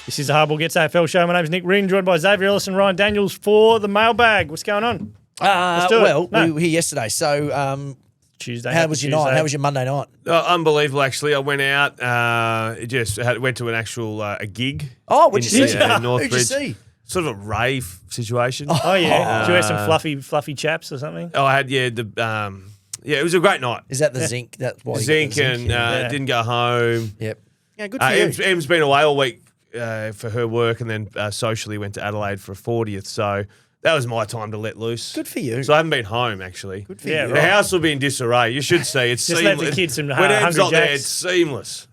This is the Hardball Gets AFL show. My name's Nick Rynne, joined by Xavier Ellis and Ryan Daniels for the mailbag. What's going on? Let's do it. We were here yesterday, so Tuesday. how was your night? How was your Monday night? Unbelievable, actually. I went out, went to an actual a gig. Oh, what'd you see? Northbridge. Who'd you see? Sort of a rave situation. Oh, yeah. Did you have some fluffy chaps or something? Oh, I had, it was a great night. Is that the zinc? That's why Zinc and didn't go home. Yep. Yeah, good for you. Em's been away all week for her work and then socially went to Adelaide for a 40th. So that was my time to let loose. Good for you. So I haven't been home, actually. Good for you. The house will be in disarray. You should see. It's Just seamless. let the kids some when Em's not there, Jacks. it's seamless.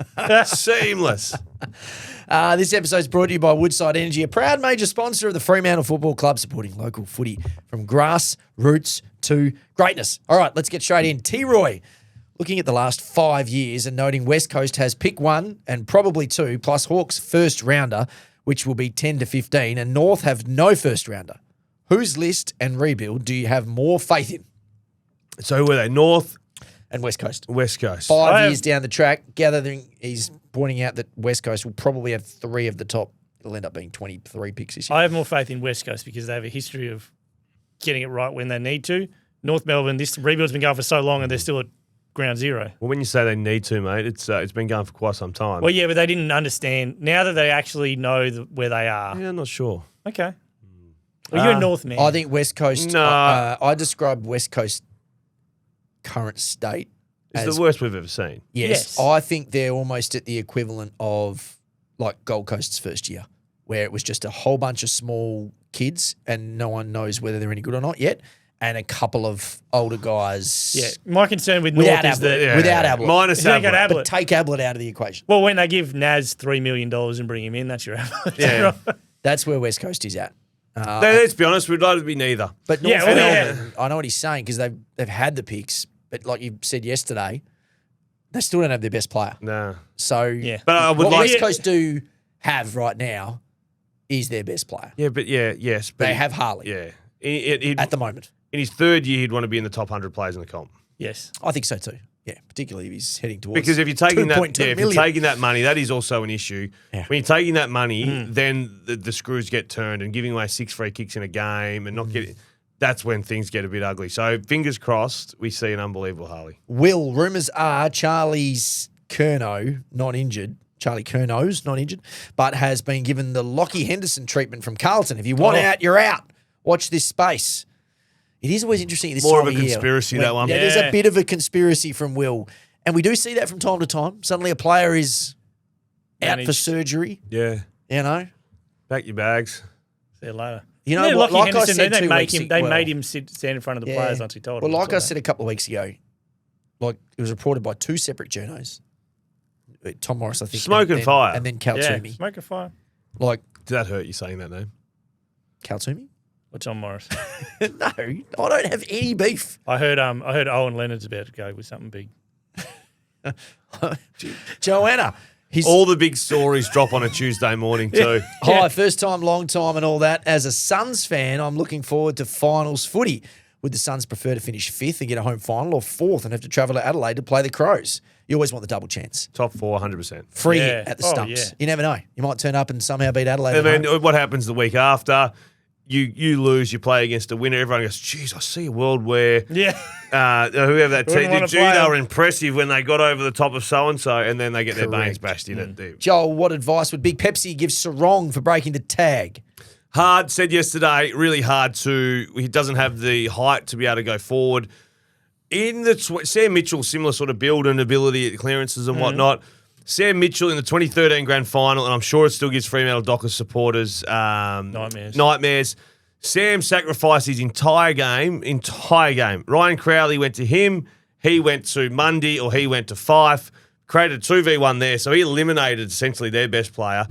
Seamless. This episode is brought to you by Woodside Energy, a proud major sponsor of the Fremantle Football Club, supporting local footy from grassroots to greatness. All right, let's get straight in. T-Roy, looking at the last 5 years and noting West Coast has pick 1 and probably 2, plus Hawks first rounder, which will be 10 to 15, and North have no first rounder. Whose list and rebuild do you have more faith in? So who were they? North and West Coast. West Coast. 5 years down the track, gathering, he's pointing out that West Coast will probably have 3 of the top. It'll end up being 23 picks this year. I have more faith in West Coast because they have a history of getting it right when they need to. North Melbourne, this rebuild's been going for so long and they're still at ground zero. Well, when you say they need to, mate, it's been going for quite some time. Well, yeah, but they didn't understand. Now that they actually know where they are. Yeah, I'm not sure. Okay. Well, you're a North man. I think West Coast, No. I describe West Coast current state It's as the worst we've ever seen. Yes. I think they're almost at the equivalent of like Gold Coast's first year, where it was just a whole bunch of small kids and no one knows whether they're any good or not yet, and a couple of older guys. Yeah. My concern with Without North is that Ablett. Without Ablett. Minus If you ain't got Ablett. Ablett. But take Ablett out of the equation. Well, when they give Naz $3 million and bring him in, that's your Ablett. Yeah. That's where West Coast is at. Let's be honest, we'd like to be neither. But Yeah, North well, Melbourne, I know what he's saying because they've had the picks, but like you said yesterday, they still don't have their best player. No. So Yeah. But I would what like... West Coast do have right now is their best player. Yeah, but yes. But They have Harley Yeah. at the moment. In his third year, he'd want to be in the top 100 players in the comp. Yes. I think so too. Yeah, particularly if he's heading towards Because if you're taking that, 2.2 if you're million. taking that money, that is also an issue. Yeah. When you're taking that money, then the screws get turned, and giving away 6 free kicks in a game and not getting. That's when things get a bit ugly. So fingers crossed, we see an unbelievable Harley. Will, rumours are Charlie's Curno's not injured, but has been given the Lachie Henderson treatment from Carlton. If you want out, you're out. Watch this space. It is always interesting at this More time of a year conspiracy, when- that one. Yeah, there's Yeah. a bit of a conspiracy from Will. And we do see that from time to time. Suddenly a player is out for Managed. surgery, Yeah. you know. Pack your bags. See you later. You know Yeah, what, Lachie like I Henderson, said they 2 make weeks him. ago- They well, made him stand in front of the players once he told Well, him. like I said a couple of weeks ago, like it was reported by 2 separate journos. Tom Morris, I think. Smoke and fire. And then yeah, Kaltumi. smoke a fire. Like Did that hurt you saying that name? Kaltumi? Or John Morris. No, I don't have any beef. I heard Owen Leonard's about to go with something big. Joanna. All the big stories drop on a Tuesday morning too. Hi, first time, long time, and all that. As a Suns fan, I'm looking forward to finals footy. Would the Suns prefer to finish 5th and get a home final, or 4th and have to travel to Adelaide to play the Crows? You always want the double chance. Top 4, 100%. Free Yeah. hit at the Oh, stumps. yeah. You never know. You might turn up and somehow beat Adelaide. And at then home. what happens the week after? You lose, you play against a winner. Everyone goes, geez, I see a world where Yeah. whoever that team, wanna gee, play they them. were impressive when they got over the top of so-and-so, and then they get their Correct. veins bashed in it. Joel, what advice would Big Pepsi give Sarong for breaking the tag? Hard, said yesterday, really hard to, he doesn't have the height to be able to go forward. In the, Sam Mitchell, similar sort of build and ability at clearances and whatnot. Sam Mitchell in the 2013 Grand Final, and I'm sure it still gives Fremantle Dockers supporters nightmares. Sam sacrificed his entire game. Ryan Crowley went to him, he went to Mundy, or he went to Fife, created a 2v1 there, so he eliminated essentially their best player.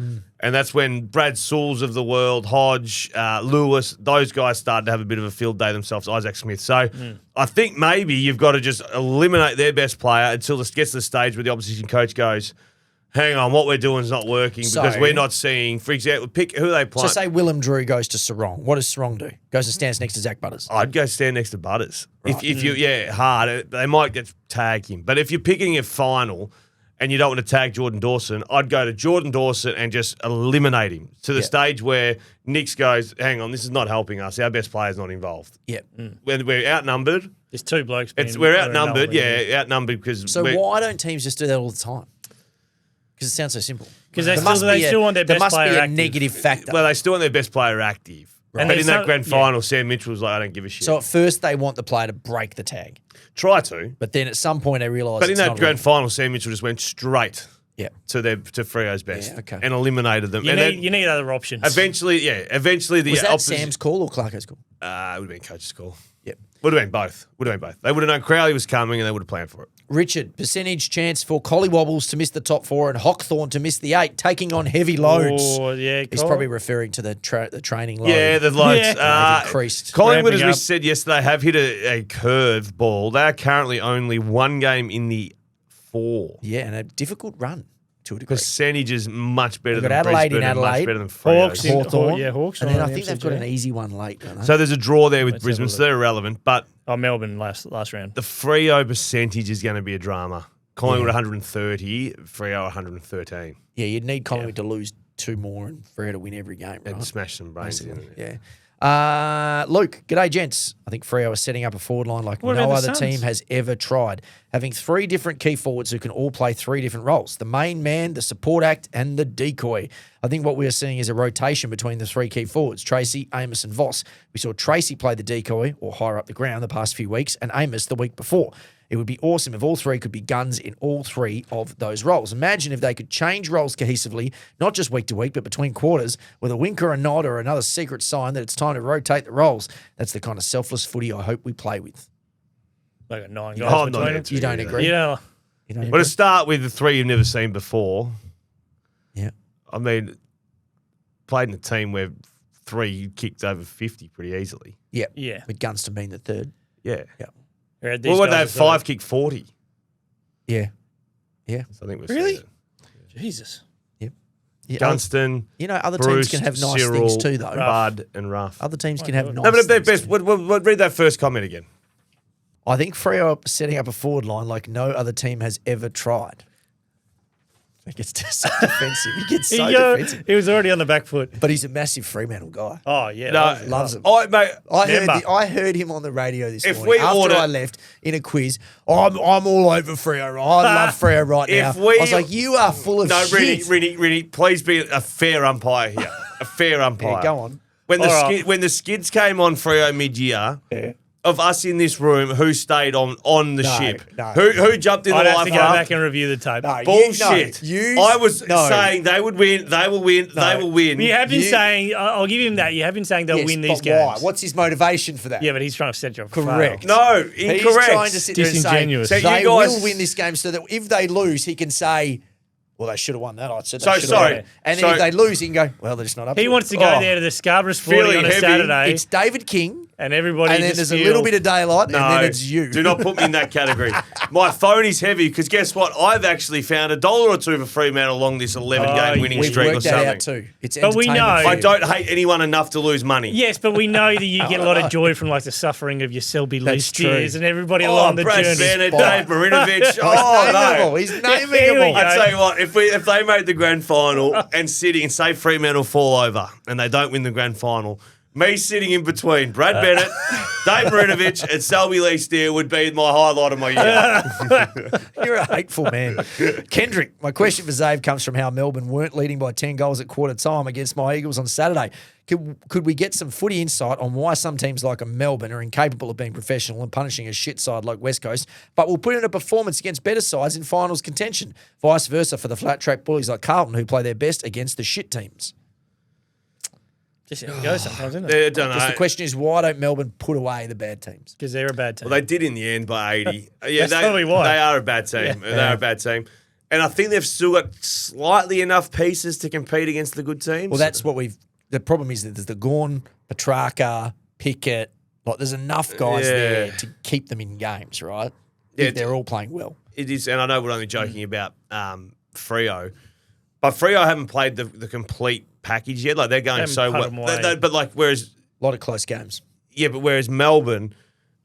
And that's when Brad Sauls of the world, Hodge, Lewis, those guys started to have a bit of a field day themselves, Isaac Smith. So I think maybe you've got to just eliminate their best player until this gets to the stage where the opposition coach goes, hang on, what we're doing is not working because So- we're not seeing, for example, pick who they play. So say Willem Drew goes to Sarong. What does Sarong do? Goes and stands next to Zach Butters. I'd go stand next to Butters. If you, hard, they might get tag him. But if you're picking a final and you don't want to tag Jordan Dawson, I'd go to Jordan Dawson and just eliminate him to the stage where Nix goes, hang on, this is not helping us. Our best player's not involved. Yep. When we're outnumbered. There's two blokes. We're outnumbered, outnumbered because. So why don't teams just do that all the time? Because it sounds so simple. Because they still want their best player There must be a active. negative factor. Well, they still want their best player active. Right. But in that grand final, Sam Mitchell was like, I don't give a shit. So at first they want the player to break the tag. Try to. But then at some point they realise But in it's that not grand right. final, Sam Mitchell just went straight to Freo's best and eliminated them. You need other options. Eventually the Was that opposition. Sam's call or Clarko's call? It would have been coach's call. Yep. Would have been both. They would have known Crowley was coming and they would have planned for it. Richard, percentage chance for Collywobbles to miss the top 4 and Hawthorn to miss the 8, taking on heavy loads. Oh, yeah. He's probably referring to the training load. Yeah, the loads. They've increased. Collingwood, as Ramping we up. said yesterday, have hit a curve ball. They are currently only one game in the 4. Yeah, and a difficult run to a degree. Percentage is much better They've than got Adelaide Brisbane in and much Adelaide. better than Freo. Hawks Hawthorn. Hawks. And then on I the think they've got an MCG. easy one late, don't they? So there's a draw there with Let's Brisbane, have a so they're irrelevant. But Melbourne last round. the Freo percentage is going to be a drama. Collingwood 130, Freo 113. Yeah, you'd need Collingwood to lose 2 more and Freo to win every game, right? And smash some brains in it. Yeah. Luke, g'day, gents. I think Freo is setting up a forward line like What no about the other Suns? team has ever tried, having 3 different key forwards who can all play 3 different roles: the main man, the support act, and the decoy. I think what we are seeing is a rotation between the 3 key forwards, Tracy, Amos, and Voss. We saw Tracy play the decoy or higher up the ground the past few weeks, and Amos the week before. It would be awesome if all 3 could be guns in all 3 of those roles. Imagine if they could change roles cohesively, not just week to week, but between quarters, with a wink or a nod or another secret sign that it's time to rotate the roles. That's the kind of selfless footy I hope we play with. They got 9 Oh, guys not between them. that You don't agree? Yeah. You don't But to agree? start with the 3 you've never seen before, Yeah. I mean, played in a team where 3 kicked over 50 pretty easily. Yeah. Yeah. With Gunston being the third. Yeah. Yeah. Whereas these Well, what guys they have are sort of- 5 kick 40. Yeah. Yeah. So I think we've Really? seen it. Jesus. Yeah. Gunston, You know, other Bruce, teams can have nice Cyril, things too, though. Bud, and Ruff. Other teams can have nice No, but at their things best, too. read that first comment again. I think Freo are setting up a forward line like no other team has ever tried. It gets so defensive. He gets so defensive. He was already on the back foot. But he's a massive Fremantle guy. Oh, yeah. No, Loves him. Mate, I heard him on the radio this If morning we after order- I left in a quiz. I'm all over Freo. I love Freo right now. If we- I was like, you are full of no, shit. Rini, please be a fair umpire here. A fair umpire. Yeah, go on. When the All right. when the skids came on Freo mid-year, of us in this room, who stayed on the No, ship? no. Who jumped in I'd the have life to go raft? back and review the tape. No, Bullshit. I was no. saying they would win, they will win, they will win. You have been You- saying, I'll give him that. You have been saying they'll Yes, win these but games. why? What's his motivation for that? Yeah, but he's trying to set you up for Correct. fail. No, He's incorrect. trying to sit there and say, Disingenuous. So you they guys- will win this game so that if they lose, he can say, well, they should have won that. I said they So should have sorry. won. And So- then if they lose, he can go, well, they're just not up He to wants it. to go Oh. there to the Scarborough Sporting Feeling on a heavy. Saturday, It's David King, and everybody and then just there's a feel- little bit of daylight, No, and then it's you. do not put me in that category. My phone is heavy because guess what? I've actually found $1 or $2 for Fremantle along this 11-game winning We've streak or worked that something. out too. It's But we entertainment know- for I you. don't hate anyone enough to lose money. Yes, but we know that you get a lot of joy from like the suffering of your Selby That's List true. years and everybody Oh, along the Brad journey. Bennett, Spot. Dave Marinovich. He's Oh, nameable. no. He's Here we nameable. go. I tell you what, if they made the grand final and sitting and say Fremantle fall over and they don't win the grand final, me sitting in between Brad Bennett, Dave Marinovich, and Selby Lee Steele would be my highlight of my year. You're a hateful man. Kendrick, my question for Zave comes from how Melbourne weren't leading by 10 goals at quarter time against my Eagles on Saturday. Could we get some footy insight on why some teams like Melbourne are incapable of being professional and punishing a shit side like West Coast, but will put in a performance against better sides in finals contention? Vice versa for the flat track bullies like Carlton who play their best against the shit teams. Just how it goes sometimes, isn't I it? don't Because the know. question is, why don't Melbourne put away the bad teams? Because they're a bad team. Well, they did in the end by 80. That's probably why. They are a bad team. They are a bad team. And I think they've still got slightly enough pieces to compete against the good teams. Well, that's what we've. The problem is that there's the Gawn, Petrarca, Pickett. Like, there's enough guys there to keep them in games, right? Yeah, If they're all playing well. It is, and I know we're only joking about Freo, but Freo haven't played the complete package yet. Like they're going Haven't so cut well. 'em away. But like, whereas A lot of close games. whereas Melbourne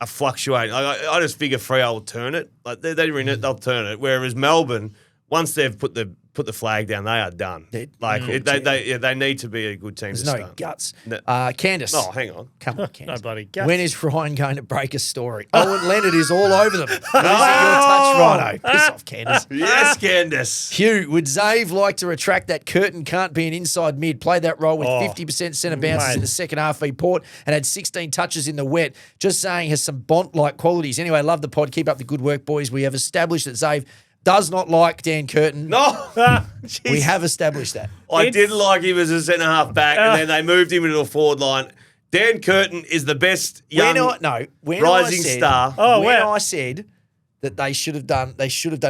are fluctuating. I just figure Freo will turn it. Like they're in it, they'll turn it. Whereas Melbourne, once they've put the flag down, they are done. They need to be a good team. There's to no start. guts. No. Candace. Oh, hang on. Come on, Candace. No bloody guts. When is Ryan going to break a story? Owen Leonard is all over them. Losing your touch, Rhino. Piss off, Candace. Yes, Candace. Hugh, would Zave like to retract that Curtin can't be an inside mid? Played that role with 50% centre bounces in the second half v Port and had 16 touches in the wet. Just saying has some Bont-like qualities. Anyway, love the pod. Keep up the good work, boys. We have established that Zave does not like Dan Curtin. No. We have established that. I did like him as a centre half back, and then they moved him into a forward line. Dan Curtin is the best young rising star. I said that they should have done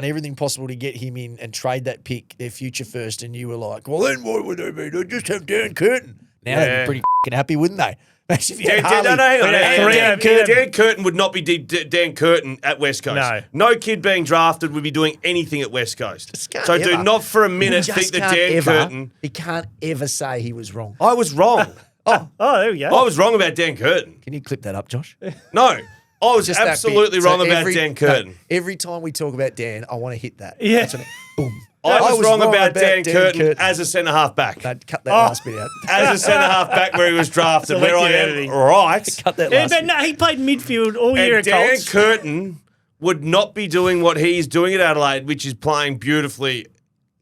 everything possible to get him in and trade that pick, their future first, and you were like, well, then what would they be? They'd just have Dan Curtin. Now they'd be pretty happy, wouldn't they? Imagine if you had Dan Curtin would not be Dan Curtin at West Coast. No kid being drafted would be doing anything at West Coast. So do not for a minute think that Dan Curtin... He can't ever say he was wrong. I was wrong. Oh, there we go. I was wrong about Dan Curtin. Can you clip that up, Josh? No. I was absolutely wrong about Dan Curtin. Every time we talk about Dan, I want to hit that. Yeah. Boom. I was wrong about Dan Curtin as a centre half back. Cut that last bit out. As a centre half back where he was drafted, where I am right. Cut that last bit. No, he played midfield all year and at Dan Colts. Curtin would not be doing what he's doing at Adelaide, which is playing beautifully.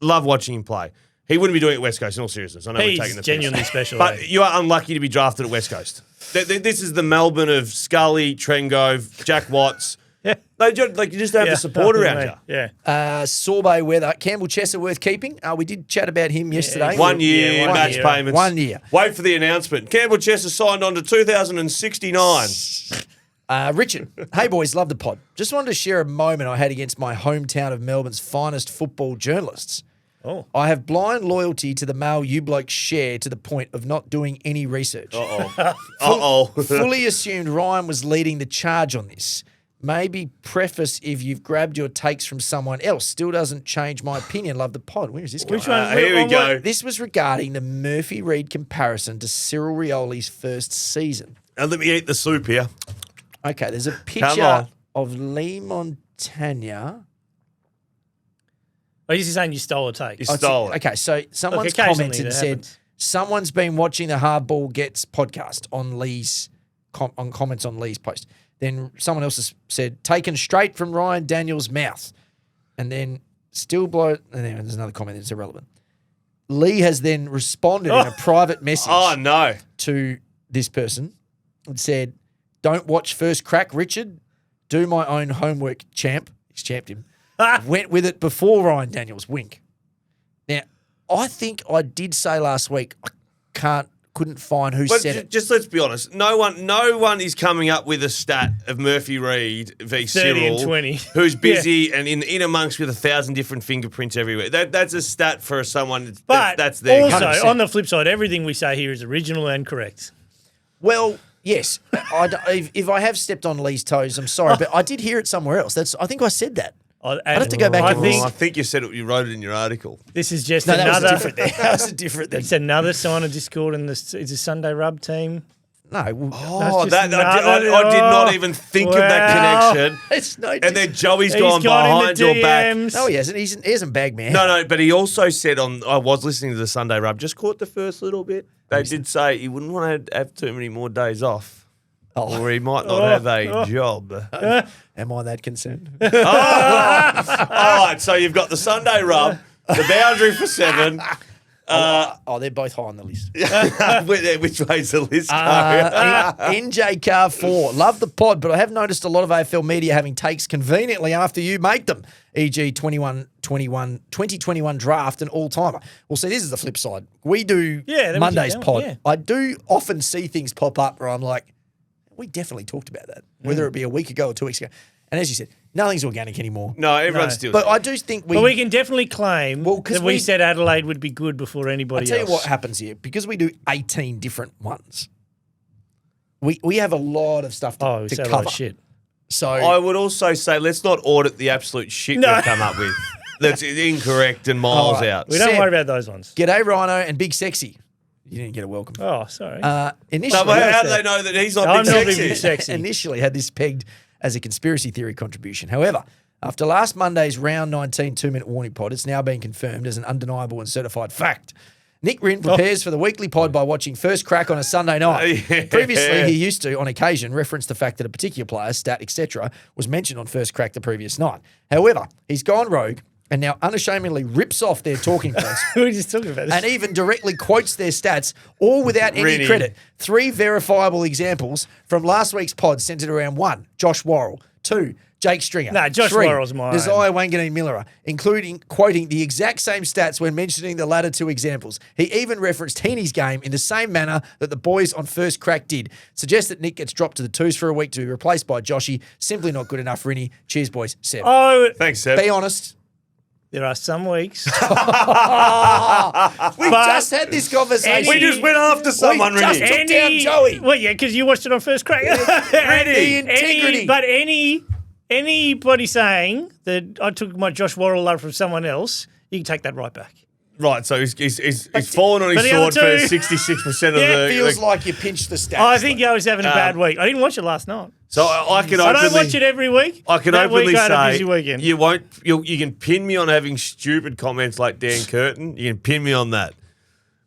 Love watching him play. He wouldn't be doing it at West Coast, in all seriousness. I know we're taking the genuinely special. But you are unlucky to be drafted at West Coast. This is the Melbourne of Scully, Trengove, Jack Watts. Yeah. You just don't have the support around you. Yeah. Sorbet weather. Campbell Chesser worth keeping. We did chat about him yesterday. 1 year match payments. 1 year. Wait for the announcement. Campbell Chesser signed on to 2069. Richard, hey boys, love the pod. Just wanted to share a moment I had against my hometown of Melbourne's finest football journalists. Oh. I have blind loyalty to the mail you blokes share to the point of not doing any research. Fully assumed Ryan was leading the charge on this. Maybe preface if you've grabbed your takes from someone else. Still doesn't change my opinion. Love the pod. Where is this going? Which one? Here we go. This was regarding the Murphy Reid comparison to Cyril Rioli's first season. And let me eat the soup here. Okay, there's a picture of Lee Montagna. Oh, he's saying you stole a take. You stole it. Okay, so someone's occasionally commented and that said, happens. someone's been watching the Hardball Gets podcast on Lee's on comments on Lee's post. Then someone else has said, taken straight from Ryan Daniels' mouth. And then still blow. And then there's another comment that's irrelevant. Lee has then responded in a private message to this person and said, don't watch First Crack, Richard. Do my own homework, champ. He's champed him. Went with it before Ryan Daniels. Wink. Now, I think I did say last week couldn't find who said it. Just let's be honest. No one is coming up with a stat of Murphy Reid v 30 Cyril, and 20. who's busy and in amongst with 1,000 different fingerprints everywhere. That's a stat for someone. That's there. Also, 100%. on the flip side, everything we say here is original and correct. Well, yes. If I have stepped on Lee's toes, I'm sorry, but I did hear it somewhere else. I think I said that. I'd have to go back and I think you said it. You wrote it in your article. This is just that another. was a different thing. It's another sign of discord in this. It's a Sunday Rub team. No. I did not even think of that connection. It's no. And then Joey's He's gone behind your back. No, he hasn't. He hasn't bagged me. No, but he also said I was listening to the Sunday Rub. Just caught the first little bit. They did say he wouldn't want to have too many more days off. Or he might not have a job. Am I that concerned? All right, so you've got the Sunday Rub, the boundary for 7. They're both high on the list. Which way's the list go? NJ Car 4. Love the pod, but I have noticed a lot of AFL media having takes conveniently after you make them, e.g. 2021 draft and all-timer. Well, see, this is the flip side. We do Monday's pod. Yeah. I do often see things pop up where I'm like, we definitely talked about that, whether it be a week ago or 2 weeks ago. And as you said, nothing's organic anymore. No, everyone's still. But I do think But we can definitely claim that we said Adelaide would be good before anybody else. I'll tell you what happens here. Because we do 18 different ones, we have a lot of stuff to say cover. a lot of shit. So I would also say let's not audit the absolute shit we've come up with. That's incorrect and miles out. We don't worry about those ones. G'day, Rhino and Big Sexy. You didn't get a welcome. Oh, sorry. Initially, how do they know that he's not I'm big not sexy? big sexy. Initially had this pegged as a conspiracy theory contribution. However, After last Monday's round 19 2-minute warning pod, it's now been confirmed as an undeniable and certified fact. Nick Rynne prepares for the weekly pod by watching First Crack on a Sunday night. Previously, he used to, on occasion, reference the fact that a particular player, stat, etc., was mentioned on First Crack the previous night. However, he's gone rogue and now unashamedly rips off their talking points. Who are you just talking about? And even directly quotes their stats, all without any Rynne. credit. 3 verifiable examples from last week's pod centered around 1, Josh Worrell, 2, Jake Stringer. Nah, Josh 3, Worrell's mine. Desire Wanganeen Miller, including quoting the exact same stats when mentioning the latter 2 examples. He even referenced Heeney's game in the same manner that the boys on First Crack did. Suggests that Nick gets dropped to the 2s for a week to be replaced by Joshy. Simply not good enough, Rynne. Cheers, boys. Seb. Oh, Thanks, Seb. Be honest. there are some weeks. We just had this conversation. We just went after someone, We just Rynne. took down Joey. Well, yeah, because you watched it on First Crack. The integrity. But anybody saying that I took my Josh Worrell love from someone else, you can take that right back. Right, so he's fallen on but his the sword other for two- 66% of Yeah, the... Feels like you pinched the stats. I think I was having a bad week. I didn't watch it last night. So I can I openly... don't watch it every week. I can that openly week I had a say busy weekend. you won't. You can pin me on having stupid comments like Dan Curtin. You can pin me on that,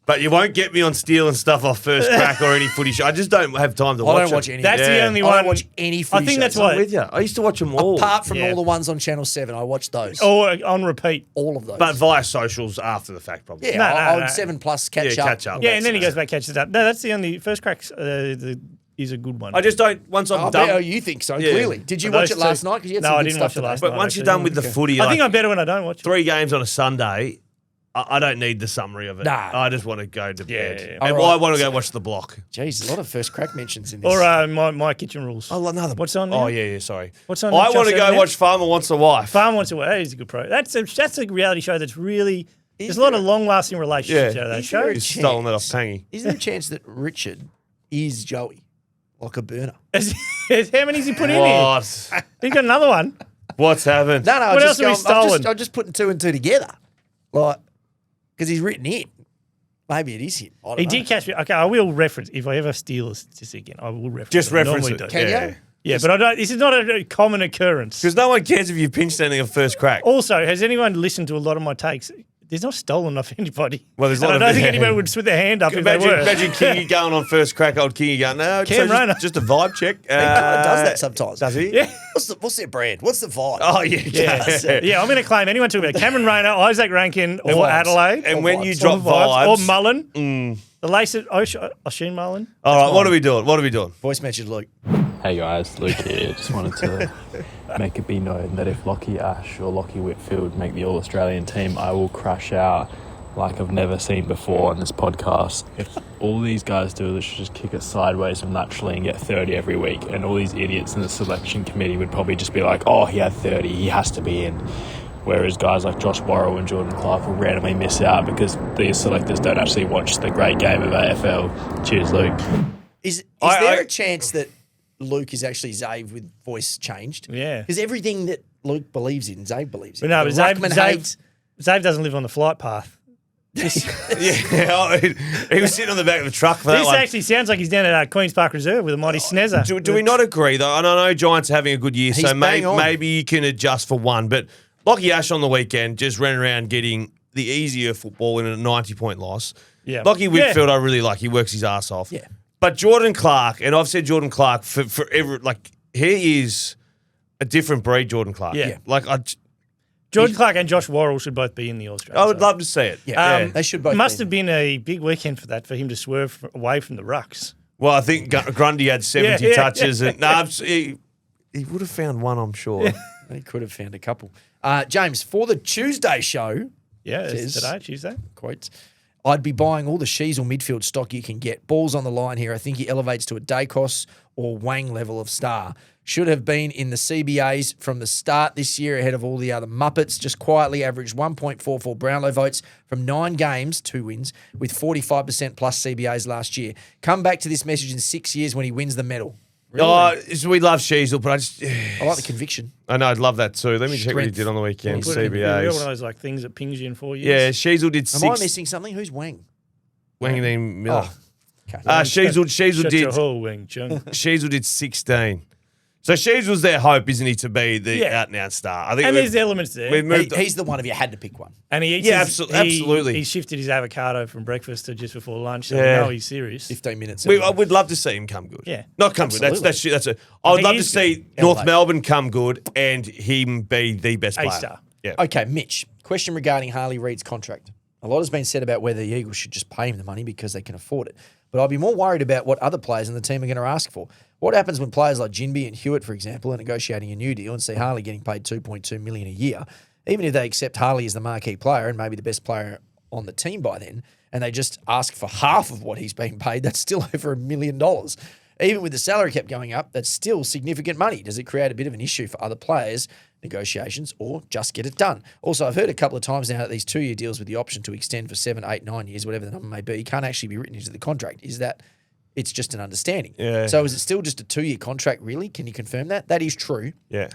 but you won't get me on stealing stuff off First Crack or any footy show. I just don't have time to watch. I don't it. watch any. That's the Yeah. only I one. don't watch any footy I think that's shows. why. I'm with you. I used to watch them all, Apart from Yeah. all the ones on Channel 7, I watched those. Or on repeat. All of those. but via socials after the fact, probably. yeah, No, I no. would 7 plus catch Yeah, up. catch up. all Yeah, that and then he stuff. goes back, catches it up. No, that's the only First Crack is a good one. I just don't. Once I'm Oh, done, you think so, Yeah. clearly. Did you But watch those it last two- night? 'Cause you had No, some I good didn't stuff watch it today. last but night. once you're actually. done with the footy, I like think I'm better when I don't watch it. 3 games on a Sunday, I don't need the summary of it. Nah. I just want to go to Yeah, bed. yeah. And All right. I want to go watch The Block. Jeez, a lot of First Crack mentions in this. Or my kitchen rules. Oh, another. What's on now? Oh yeah, sorry. What's on? I Josh want to go Evans? watch Farmer Wants a Wife. Farm Wants a Wife. That is a good pro. That's a reality show that's really. There's a lot of long-lasting relationships out of that Is show. there a He's stolen that off chance- Tangy. Is there a chance that Richard is Joey? Like a burner? How many has he put in here? What? He's got another one. What's happened? No, What else have we stolen? I'm just putting 2 and 2 together. Like, because he's written it. Maybe it is him. I don't He know. did catch me. Okay, I will reference if I ever steal a statistic again. I will reference. Just it. I reference normally it. do. Can Yeah. you? Yeah, but I don't. This is not a common occurrence. Because no one cares if you pinched anything at First Crack. Also, has anyone listened to a lot of my takes? There's not stolen off anybody. Well, there's a And lot I of- don't think anybody would put their hand up if they were. Imagine Kingy going on First Crack, old Kingy going, no, Cam so Rayner. just a vibe check. He kind of does that sometimes. Does he? Yeah. What's their brand? What's the vibe? Oh, yeah. Yeah, I'm going to claim anyone talking about Cameron Rayner, Isaac Rankin, or vibes. Adelaide. And Or when vibes. you Or drop vibes. or Mullen, the lace of Osheen Mullen. All right, what are we doing? What are we doing? Voice message, Luke. Hey guys, Luke here. Just wanted to make it be known that if Lachie Ash or Lachie Whitfield make the All-Australian team, I will crash out like I've never seen before on this podcast. If all these guys do is just kick it sideways and naturally and get 30 every week, and all these idiots in the selection committee would probably just be like, oh, he had 30, he has to be in. Whereas guys like Josh Worrell and Jordan Clark will randomly miss out because these selectors don't actually watch the great game of AFL. Cheers, Luke. Is I- there a chance that Luke is actually Zave with voice changed? Yeah. Because everything that Luke believes in, Zave believes But in. no, The but Ruckman hates. Zave doesn't live on the flight path. Yeah, he was sitting on the back of the truck for that This one. actually sounds like he's down at Queen's Park Reserve with a mighty snezzer. Do we not agree, though? And I know Giants are having a good year, He's so bang on. maybe you can adjust for one. But Lachie Ash on the weekend just ran around getting the easier football in a 90-point loss. Yeah. Lachie Whitfield, I really like. He works his ass off. Yeah. But Jordan Clark, and I've said Jordan Clark forever, like, he is a different breed, Jordan Clark. Yeah. Like, Jordan Clark and Josh Worrell should both be in the All-Australian I would side. love to see it. Yeah. They should both Must be. have been a big weekend for that, for him to swerve away from the rucks. Well, I think Grundy had 70 Yeah. touches. And he would have found one, I'm sure. He could have found a couple. James, for the Tuesday show, Yeah, it's Says- today, Tuesday. quotes, I'd be buying all the Sheasel midfield stock you can get. Balls on the line here. I think he elevates to a Dacos or Wang level of star. Should have been in the CBAs from the start this year ahead of all the other Muppets. Just quietly averaged 1.44 Brownlow votes from 9 games, 2 wins, with 45% plus CBAs last year. Come back to this message in 6 years when he wins the medal. We love Sheasel, but I like the conviction. I know, I'd love that too. Let me check what he Strength. did on the weekend. Put it in- yeah, one of CBAs. those like things that pings you in 4 years. Yeah, Sheasel did Am I 6. missing something? Who's Wang? Wanganeen Miller. Okay. Sheasel Shut did your hole, Wing Chun. Sheasel did 16. So Sheaves was their hope, isn't he, to be the out-and-out star? I think And there's elements there. we've moved. He's the one if you had to pick one. And he eats absolutely. He shifted his avocado from breakfast to just before lunch. So Yeah. we know he's serious. 15 minutes. I would love to see him come good. Yeah. Not come good. That's a. I would He love to is see good. North Elevate. Melbourne come good and him be the best player. A-star. Yeah. Okay, Mitch, question regarding Harley Reid's contract. A lot has been said about whether the Eagles should just pay him the money because they can afford it. But I'd be more worried about what other players in the team are going to ask for. What happens when players like Jinby and Hewitt, for example, are negotiating a new deal and see Harley getting paid $2.2 million a year, even if they accept Harley as the marquee player and maybe the best player on the team by then, and they just ask for half of what he's being paid, that's still over $1 million. Even with the salary cap going up, that's still significant money. Does it create a bit of an issue for other players, negotiations, or just get it done? Also, I've heard a couple of times now that these 2-year deals with the option to extend for 7, 8, 9 years, whatever the number may be, can't actually be written into the contract. Is that it's just an understanding? Yeah. So is it still just a 2-year contract, really? Can you confirm that? That is true, Yeah.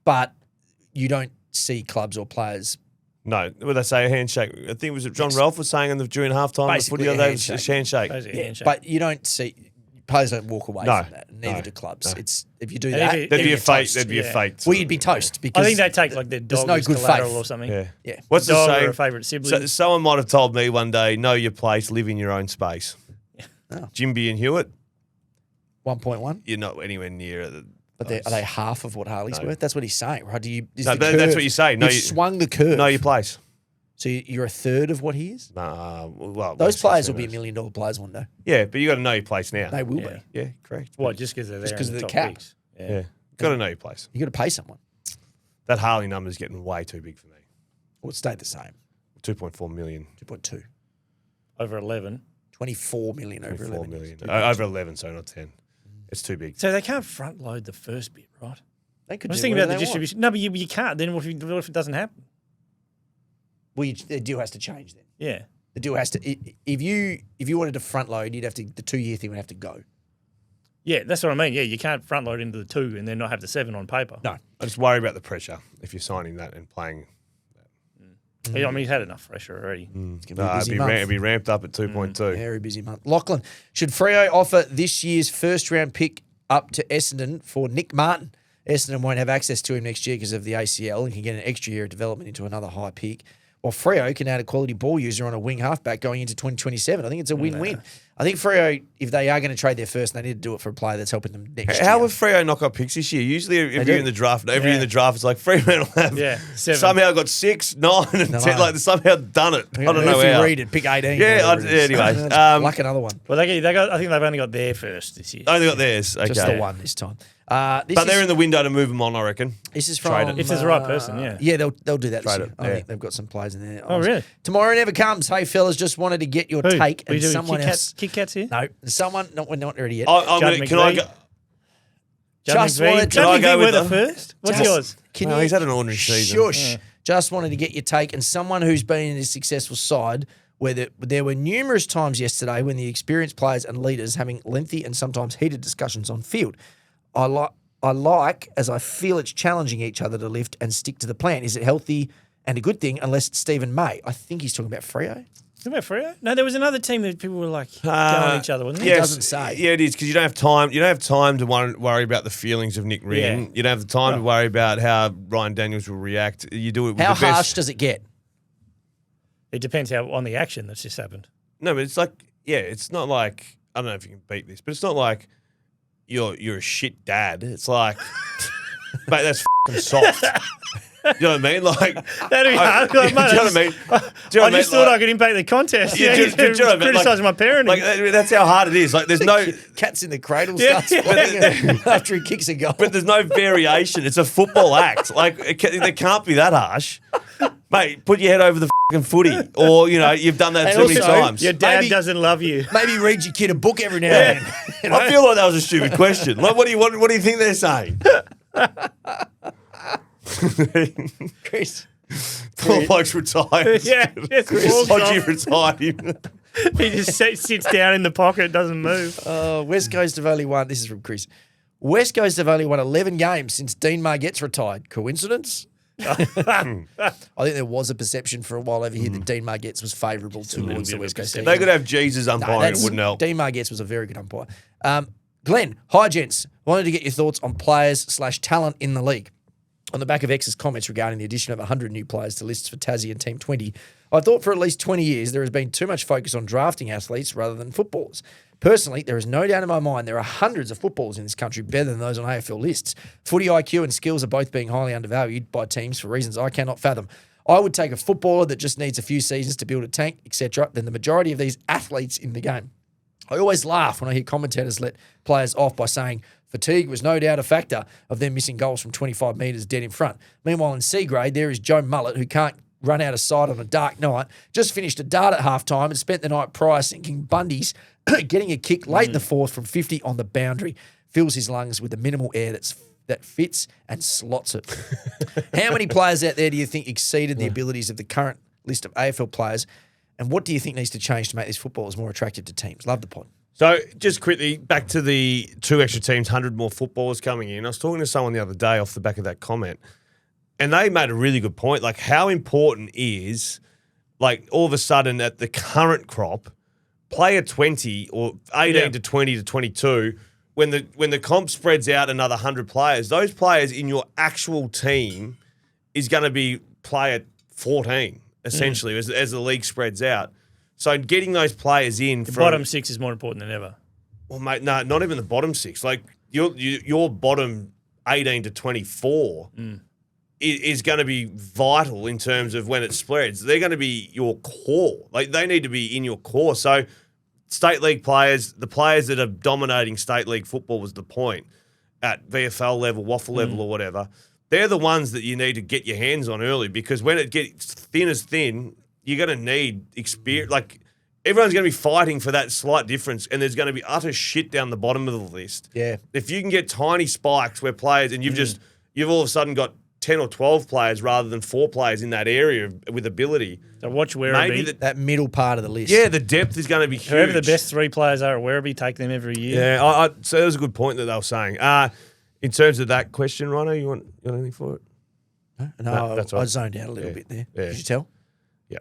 but you don't see clubs or players. No, what they say, a handshake. I think it was John Ralph was saying during halftime of the Basically footy the a other day, it was a handshake. handshake. Basically, handshake. But you don't see players don't walk away No, from that. Neither no, do clubs. no. It's if you do And that, if it- That'd be you're a fake. toast. That'd be a Yeah. fake. Well, you'd be toast because I think they take like their dog no as good collateral faith. or something. Yeah. Yeah. What's the Dog or saying? a favourite sibling. So, someone might have told me one day, know your place, live in your own space. Oh. Jinby and Hewitt, 1.1. you're not anywhere near the. But are they half of what Harley's No. worth? That's what he's saying, right? Is No, the that's curve- what you say. No, You've you- swung the curve. Know your place. So you're a third of what he is? Well, Those players will be be $1 million players one day. Yeah, but you got to know your place now. They will Yeah. be. Yeah, correct. What, just because they're there? Just 'cause in of the top cap. picks? Yeah, got to know your place. You got to pay someone. That Harley number's getting way too big for me. Or it stayed the same. 2.4 million. 2.2. Over 11. 24 million over 4 11. million. Over 11, so not 10. It's too big. So they can't front load the first bit, right? They could I was do thinking whatever about the they want. distribution. No, but you can't. Then what if it doesn't happen? Well, the deal has to change then. Yeah. The deal has to. If you wanted to front load, you'd have to. The 2-year thing would have to go. Yeah, that's what I mean. Yeah, you can't front load into the 2 and then not have the 7 on paper. No. I just worry about the pressure if you're signing that and playing. Yeah, I mean, he's had enough pressure already. It's gonna be a busy month. It'd be ramped up at 2.2. Very busy month. Lachlan, should Freo offer this year's first-round pick up to Essendon for Nick Martin? Essendon won't have access to him next year because of the ACL and can get an extra year of development into another high pick. While Freo can add a quality ball user on a wing halfback going into 2027. I think it's a win-win. I think Freo, if they are going to trade their first, they need to do it for a player that's helping them next year. How would Freo knock up picks this year? Usually, if you're do. in the draft, every year in the draft, it's like Fremantle have Yeah, 7. somehow got 6, 9, and 10. Like they somehow done it. I don't know Murphy how. Reid at pick 18. Yeah, or whatever it is. anyway, Like another one. Well, they got. I think they've only got their first this year. Only got theirs. Okay. Just the one this time. But they're in the window to move them on, I reckon. This is Trade from... it. If there's the right person, yeah. Yeah, they'll do that this Trade year. it, I yeah. think they've got some players in there. Oh, really? Tomorrow never comes. Hey, fellas, just wanted to get your Who? take. Are you And doing someone else... Kit Kats here? No, someone... No, we're not ready yet. I'm Judd gonna, can I McVie. go? Just wanted to- Judd Can I go McVie with were the the- first? What's Just- yours? Can No, you... he's had an ordinary season. Shush. Just wanted to get your take. And someone who's been in a successful side where there were numerous times yesterday when the experienced players and leaders having lengthy and sometimes heated discussions on field. I like, as I feel it's challenging each other to lift and stick to the plan. Is it healthy and a good thing unless it's Stephen May? I think he's talking about Freo. Isn't that Freo? No, there was another team that people were like going at each other, wasn't Yes, there? doesn't say. Yeah, it is because you don't have time. You don't have time to worry about the feelings of Nick Rynne. Yeah. You don't have the time to worry about how Ryan Daniels will react. You do it with How the best. harsh does it get? It depends how on the action that's just happened. No, but it's like, yeah, it's not like, I don't know if you can beat this, but it's not like you're a shit dad. It's like, mate, that's f***ing soft. You know what I mean? Like, That'd be hard. do you know what I mean? Do you know I what just thought I could impact the contest. Yeah, do you know what I mean? Criticizing my parenting. Like, that's how hard it is. Like, there's no, Cat's in the cradle Yeah, starts playing after he kicks a goal. but there's no variation. It's a football act. Like, they can't be that harsh. Mate, put your head over the f***ing footy. Or, you know, you've done that And too many also, times. Your dad maybe- doesn't love you. Maybe read your kid a book every now and then. You know? I feel like that was a stupid question. Like, what do you think they're saying? Chris. Poor bloke's retired. Yeah, just walks Hodgie off. retired him. He just sits down in the pocket, doesnthink move. West Coast have only won. This is from Chris. West Coast have only won 11 games since Dean Margette's retired. Coincidence? I think there was a perception for a while over here that Dean Margette's was favourable towards bit the of West a Coast team. They could have Jesus umpiring. It wouldn't help. Dean Margette's was a very good umpire. Glenn, hi gents. Wanted to get your thoughts on players/talent in the league. On the back of X's comments regarding the addition of 100 new players to lists for Tassie and Team 20, I thought for at least 20 years there has been too much focus on drafting athletes rather than footballers. Personally, there is no doubt in my mind there are hundreds of footballers in this country better than those on AFL lists. Footy IQ and skills are both being highly undervalued by teams for reasons I cannot fathom. I would take a footballer that just needs a few seasons to build a tank, etc., than the majority of these athletes in the game. I always laugh when I hear commentators let players off by saying fatigue was no doubt a factor of them missing goals from 25 metres dead in front. Meanwhile, in C grade, there is Joe Mullet, who can't run out of sight on a dark night, just finished a dart at halftime and spent the night prior sinking bundies, getting a kick late in the fourth from 50 on the boundary, fills his lungs with the minimal air that fits and slots it. How many players out there do you think exceeded the abilities of the current list of AFL players, and what do you think needs to change to make these footballers more attractive to teams? Love the pod. So just quickly, back to the 2 extra teams, 100 more footballers coming in. I was talking to someone the other day off the back of that comment, and they made a really good point. Like, how important is, like, all of a sudden at the current crop, player 20 or 18 to 20 to 22, when the comp spreads out another 100 players, those players in your actual team is going to be player 14, essentially, as the league spreads out. So getting those players in The from bottom six is more important than ever. well, mate, no, not even the bottom six. Like your bottom 18 to 24 is going to be vital in terms of when it spreads. They're going to be your core. Like, they need to be in your core. So state league players, the players that are dominating state league football was the point at VFL level, waffle level or whatever. They're the ones that you need to get your hands on early, because when it gets thin as thin, you're going to need experience. Like, everyone's going to be fighting for that slight difference, and there's going to be utter shit down the bottom of the list. Yeah. If you can get tiny spikes where players, and you've all of a sudden got 10 or 12 players rather than 4 players in that area with ability. So watch Maybe Werribee. That middle part of the list. Yeah, the depth is going to be huge. Whoever the best 3 players are at Werribee, take them every year. Yeah, so that was a good point that they were saying. In terms of that question, Rhino, you want anything for it? No, that's I right. zoned out a little bit there. Yeah. Did you tell? Yeah.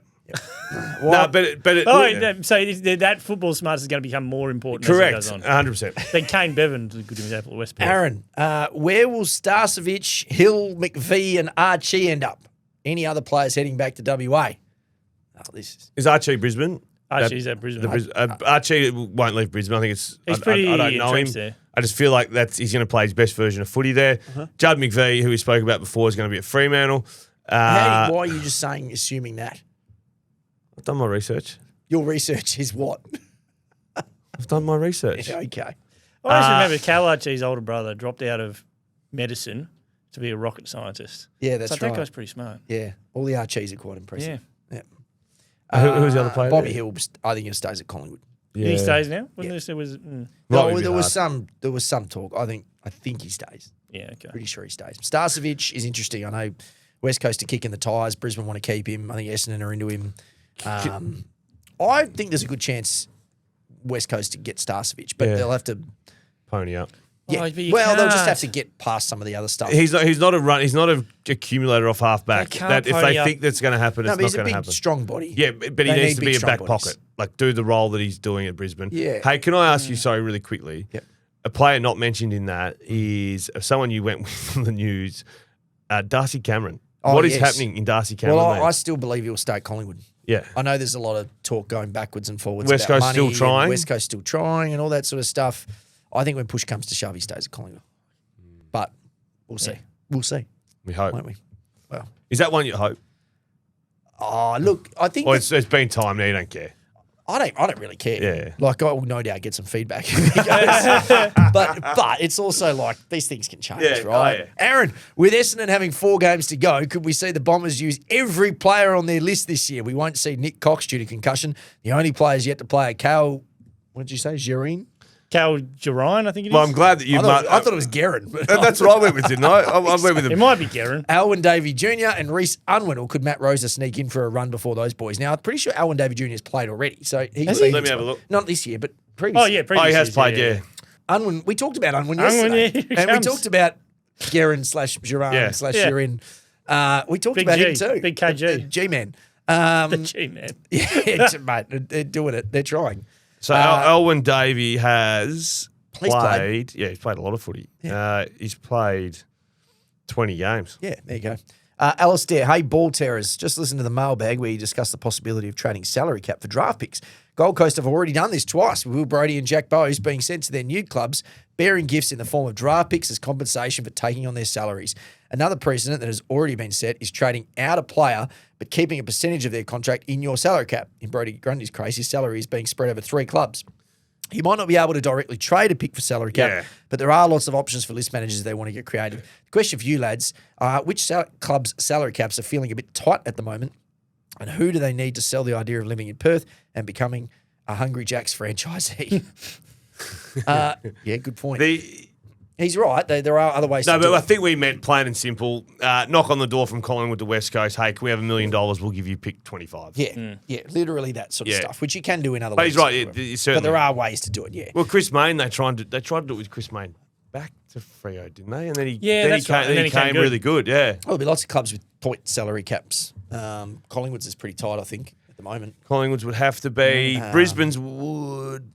Well, No, but it So that football smarts is going to become more important correct, as it goes on. 100%. Then Kane Bevan's a good example of West Perth. Aaron, where will Starcevic, Hill, McVee, and Archie end up? Any other players heading back to WA? Oh, this Is Archie Brisbane? Archie's at Brisbane. Archie won't leave Brisbane. I think it's. He's pretty I don't know him. entrenched there. I just feel like he's going to play his best version of footy there. Judd McVee, who we spoke about before, is going to be at Fremantle. why are you just assuming that? I've done my research. Your research is what? I've done my research. Yeah, okay. I always remember Cal Archie's older brother dropped out of medicine to be a rocket scientist. Yeah, that's so right. that guy's pretty smart. Yeah, all the Archies are quite impressive. Yeah. Who's the other player? Bobby there? Hill, I think he stays at Collingwood. He stays now? Wasn't there was Might No, be a bit there was hard. some talk. I think he stays. yeah, okay. Pretty sure he stays. Starcevic is interesting. I know West Coast are kicking the tyres. Brisbane want to keep him. I think Essendon are into him. I think there's a good chance West Coast to get Starcevic, but they'll have to. Pony up. Yeah. Oh, but you Well, they'll just have can't. to get past some of the other stuff. He's not a run. He's not a accumulator off halfback. They can't That if pony they up. think that's going to happen, no, it's but not he's a going to big, happen. strong body. Yeah, but he They needs need to big, be a strong back bodies. pocket. Like, do the role that he's doing at Brisbane. Yeah. Hey, can I ask you, sorry, really quickly? Yep. A player not mentioned in that is someone you went with from the news, Darcy Cameron. Oh, What is yes. happening in Darcy Cameron? Well, mate? I still believe he'll stay at Collingwood. yeah. I know there's a lot of talk going backwards and forwards. West about Coast still money and trying? West Coast still trying and all that sort of stuff. I think when push comes to shove, he stays at Collingwood. But we'll see. We'll see, We hope. won't we? Well, Is that one you hope? look, I think Or it's been time now, you don't care. I don't really care. Yeah. Like, I will no doubt get some feedback if he goes. but it's also like these things can change, Yeah. right? Oh, yeah. Aaron, with Essendon having 4 games to go, could we see the Bombers use every player on their list this year? We won't see Nick Cox due to concussion. The only players yet to play are Cal, what did you say, Jereen? Cal Jarine, I think it is. Well, I'm glad that you. I thought it was Guerin. But That's what I went with, didn't I? I went with It him. might be Guerin. Alwyn Davey Jr. and Reece Unwin, or could Matt Rosa sneak in for a run before those boys? Now, I'm pretty sure Alwyn Davey Jr. has played already. So Has he? Let me have a look. Not this year, but previous. Oh, yeah, previous Oh, he has years, played, yeah. Unwin, we talked about Unwin Unwin, yesterday. yeah, here and we comes. talked about Guerin / Jerome Yeah. / Yeah. Jerin. We talked Big about G, him too. big KG. The G-man. The G-man. Yeah, mate, they're doing it. They're trying. So Elwyn Davey has He's played. Yeah, he's played a lot of footy. He's played 20 games. Yeah, there you go. Alistair, hey, ball terrors. Just listen to the mailbag where you discuss the possibility of trading salary cap for draft picks. Gold Coast have already done this twice, with Will Brody and Jack Bowes being sent to their new clubs, bearing gifts in the form of draft picks as compensation for taking on their salaries. Another precedent that has already been set is trading out a player but keeping a percentage of their contract in your salary cap. In Brody Grundy's case, his salary is being spread over 3 clubs. He might not be able to directly trade a pick for salary cap, but there are lots of options for list managers if they want to get creative. The question for you, lads, which clubs' salary caps are feeling a bit tight at the moment, and who do they need to sell the idea of living in Perth and becoming a Hungry Jacks franchisee? Yeah, good point. He's right. There are other ways to do but it. I think we meant plain and simple. Knock on the door from Collingwood to West Coast. Hey, can we have $1 million? We'll give you pick 25. Yeah, literally that sort of stuff, which you can do in other But ways. he's right. Certainly. But there are ways to do it, yeah. Well, Chris Mayne, they tried to do it with Chris Mayne back to Freo, didn't they? And then he came really good. Yeah. Well, there'll be lots of clubs with point salary caps. Collingwood's is pretty tight, I think, at the moment. Collingwood's would have to be. Brisbane's would.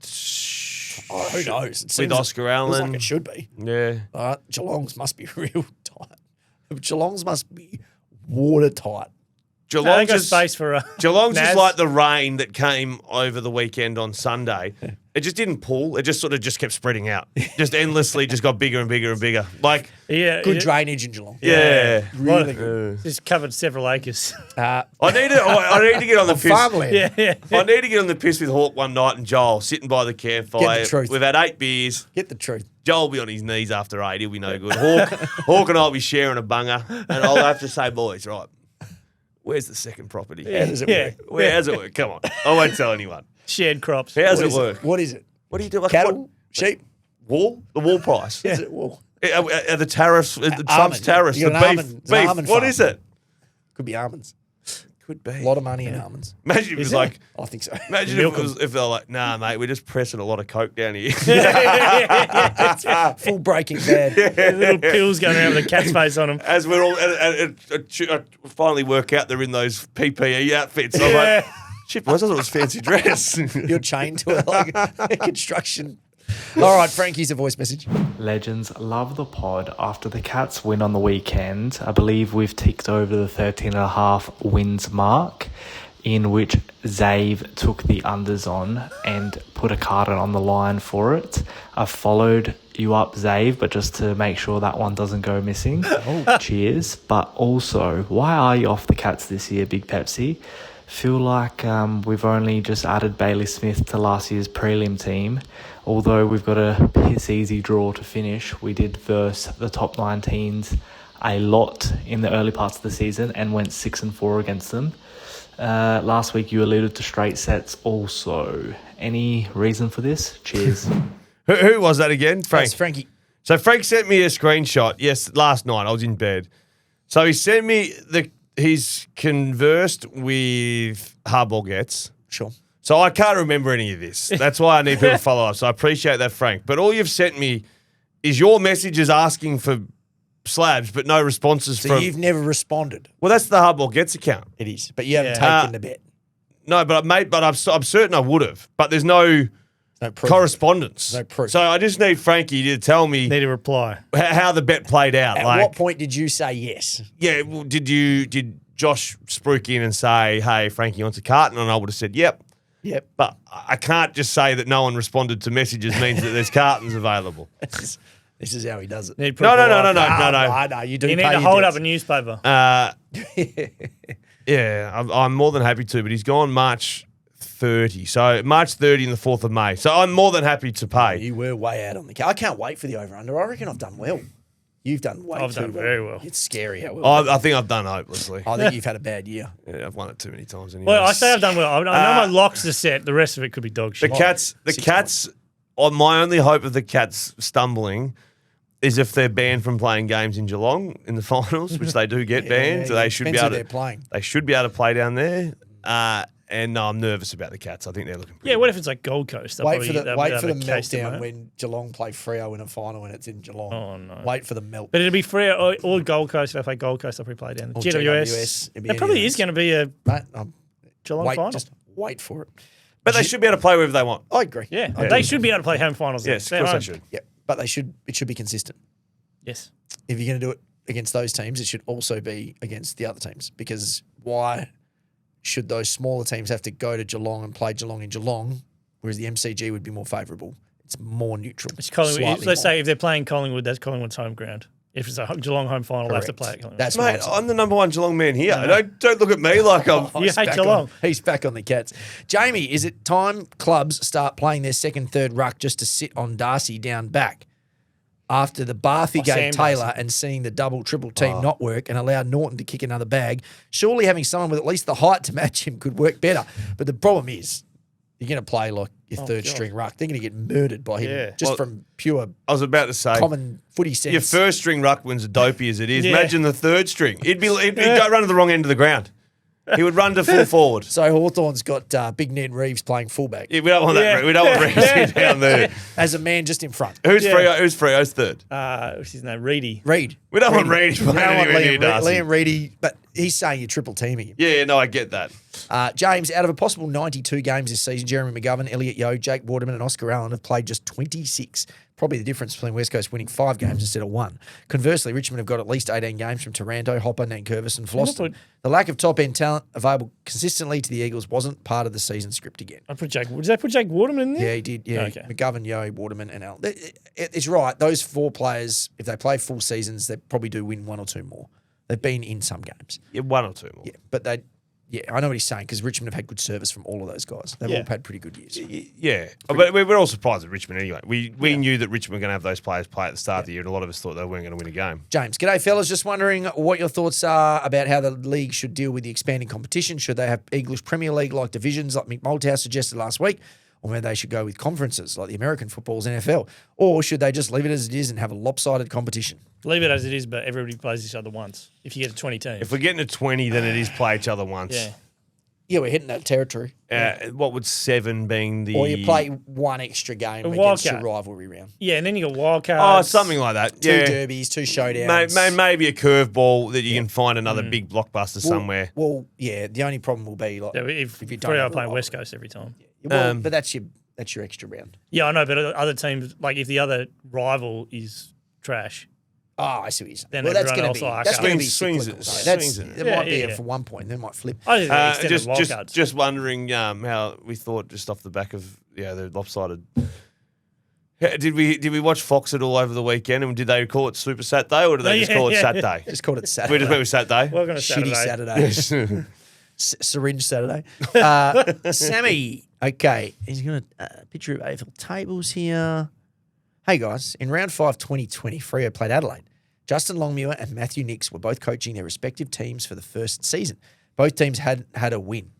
Oh, who knows? It With seems- Oscar feels Allen. like it should be. Yeah. Geelong's must be real tight. Geelong's must be watertight. They Geelong's got is, space for Geelong's Naz. is like the rain that came over the weekend on Sunday. It just didn't pull. It just sort of just kept spreading out. Just endlessly just got bigger and bigger and bigger. Like, Good drainage in Geelong. yeah. Really good. Just covered several acres. I need to get on the piss. Farmland. yeah. I need to get on the piss with Hawk one night and Joel sitting by the campfire. Get the truth. We've had 8 beers. Get the truth. Joel will be on his knees after 8. He'll be no good. Hawk and I will be sharing a bunger. And I'll have to say, boys, right, where's the second property? How does it work? Where does it work? Come on. I won't tell anyone. Shared crops. How does What it is work? What is it? What do you do? Like, Cattle? what- Sheep? Wool? The wool price? Is it wool? Are the tariffs, the Trump's Almond. tariffs, You the got an beef? almond- it's an Beef. almond What farm. is it? Could be almonds. Could be. A lot of money in almonds. Imagine if it was like, I think so. imagine if they're like, nah, mate, we're just pressing a lot of coke down here. Full Breaking Bad. Little pills going around with a cat's face on them. As we're all finally work out they're in those PPE outfits. I'm like, shit, boys, I thought it was fancy dress. You're chained to it like a construction. All right, Frankie's a voice message. Legends, love the pod. After the Cats win on the weekend, I believe we've ticked over the 13.5 wins mark, in which Xav took the unders on and put a card on the line for it. I followed you up, Xav, but just to make sure that one doesn't go missing. Cheers. But also, why are you off the Cats this year, Big Pepsi? Feel like we've only just added Bailey Smith to last year's prelim team. Although we've got a piss easy draw to finish, we did verse the top 19s a lot in the early parts of the season and went 6-4 against them. Last week you alluded to straight sets also. Any reason for this? Cheers. Who was that again? Frank. That's Frankie. So Frank sent me a screenshot. Yes, last night I was in bed. So he sent me he's conversed with Hardball Gets. Sure. So I can't remember any of this. That's why I need people to follow up. So I appreciate that, Frank. But all you've sent me is your messages asking for slabs, but no responses So from. you've never responded. Well, that's the Hardball Gets account. It is. But you haven't Yeah. taken the bet. No, but I'm certain I would have. But there's no No proof. correspondence. No proof. So I just need Frankie to tell me Need a reply. how the bet played out. At like, what point did you say yes? yeah, well, did Josh spruik in and say, "Hey, Frankie wants a carton," and I would have said, "Yep." Yep. But I can't just say that no one responded to messages means that there's cartons available. This is how he does it. Need No, proof no, of no, no, life. no, no, no. I know. You do You need pay to your hold up debts. a newspaper. Yeah, I'm more than happy to, but he's gone March 30. So March 30 and the 4th of May. So I'm more than happy to pay. You were way out on the. I can't wait for the over-under. I reckon I've done well. You've done way I've too done well. very well. It's scary how well. I think I've done hopelessly. I think you've had a bad year. Yeah, I've won it too many times anyway. Well, I say I've done well. I know my locks are set. The rest of it could be dog The shit. Cats, on my only hope of the Cats stumbling is if they're banned from playing games in Geelong in the finals, which they do get banned. So they should be Depends who able to. they're playing. They should be able to play down there. And no, I'm nervous about the Cats. I think they're looking pretty Yeah, what if it's like Gold Coast? They'll Wait probably- for the they'll wait have for the a case to meltdown make. when Geelong play Freo in a final and it's in Geelong. Oh, no. Wait for the melt. But it'll be Freo or Gold Coast. If I play Gold Coast, I'll probably play down the Or GWS. GWS. It'd be There probably any of is those. going to be a Mate, Geelong wait, final. just wait for it. But they should be able to play wherever they want. I agree. Yeah, they should be able to play home finals. Yes, They're of course home. they should. Yeah, but it should be consistent. Yes. If you're going to do it against those teams, it should also be against the other teams, because why should those smaller teams have to go to Geelong and play Geelong in Geelong, whereas the MCG would be more favourable? It's more neutral. It's Collingwood. slightly Let's more. say if they're playing Collingwood, that's Collingwood's home ground. If it's a Geelong home final, they have to Correct. play at Collingwood. That's Mate, my I'm the number one Geelong man here. Don't look at me like I'm. You hate Geelong. He's back on the Cats. Jamie, is it time clubs start playing their second, third ruck just to sit on Darcy down back? After the bath he gave Sam Taylor Darcy. and seeing the double, triple team not work and allowed Norton to kick another bag, surely having someone with at least the height to match him could work better. But the problem is, you're going to play like your third string ruck. They're going to get murdered by him just from pure I was about to say, common footy sense. your first string ruckman's as dopey as it is. Yeah. Imagine the third string. He'd run to the wrong end of the ground. He would run to full forward. So Hawthorn's got Big Ned Reeves playing fullback Yeah, we don't want that. Yeah. We don't want Reeves down there. as a man just in front. Who's Yeah. Freo? Who's Freo's third? What's his name? Reedy. Reed. We don't want Reedy We don't playing want anywhere near Darcy. Liam Reedy, but he's saying you're triple teaming him. Yeah, no, I get that. James, out of a possible 92 games this season, Jeremy McGovern, Elliot Yeo, Jake Waterman and Oscar Allen have played just 26. Probably the difference between West Coast winning 5 games instead of 1. Conversely, Richmond have got at least 18 games from Taranto, Hopper, Nankervis and Floston. The lack of top-end talent available consistently to the Eagles wasn't part of the season script again. Did they put Jake Waterman in there? Yeah, he did. Yeah, Okay. McGovern, Yeo, Waterman and Allen. It's right. Those 4 players, if they play full seasons, they probably do win 1 or 2 more. They've been in some games. Yeah, 1 or 2 more. Yeah, but I know what he's saying, because Richmond have had good service from all of those guys. They've all had pretty good years. Yeah, but we're all surprised at Richmond anyway. We knew that Richmond were going to have those players play at the start of the year, and a lot of us thought they weren't going to win a game. James, g'day fellas. Just wondering what your thoughts are about how the league should deal with the expanding competition. Should they have English Premier League-like divisions like Mick Malthouse suggested last week? Or maybe they should go with conferences like the American football's NFL? Or should they just leave it as it is and have a lopsided competition? Leave it as it is, but everybody plays each other once. If you get to 20 teams. If we're getting to 20, then it is play each other once. Yeah. Yeah, we're hitting that territory. What would 7 being the... Or you play one extra game against your rivalry round. Yeah, and then you got wild cards. Oh, something like that. 2 Yeah. derbies, 2 showdowns. Maybe a curveball that you can find another big blockbuster somewhere. Well, yeah, the only problem will be like Yeah, if you don't Freo have are a playing West rivalry. Coast every time. Well, but that's your extra round. Yeah, I know, but other teams, like if the other rival is trash, Oh, I see what you're saying. Then Well, that's everyone going else to will be arc that's up. going to be Swings cyclical. it, though. swings it. There Yeah, might be yeah. for 1 point. They might flip. I think they extended wild Just cards. just wondering how we thought just off the back of the lopsided. Did we watch Fox it all over the weekend, and did they call it Super Saturday or did they just call it Saturday? Just called it We Saturday. just went with Saturday. Welcome to Shitty Saturday. Saturday. Syringe Saturday. Sammy. Okay. He's got a picture of AFL tables here. Hey, guys. In round 5, 2020, Freo played Adelaide. Justin Longmuir and Matthew Nix were both coaching their respective teams for the first season. Both teams had a win.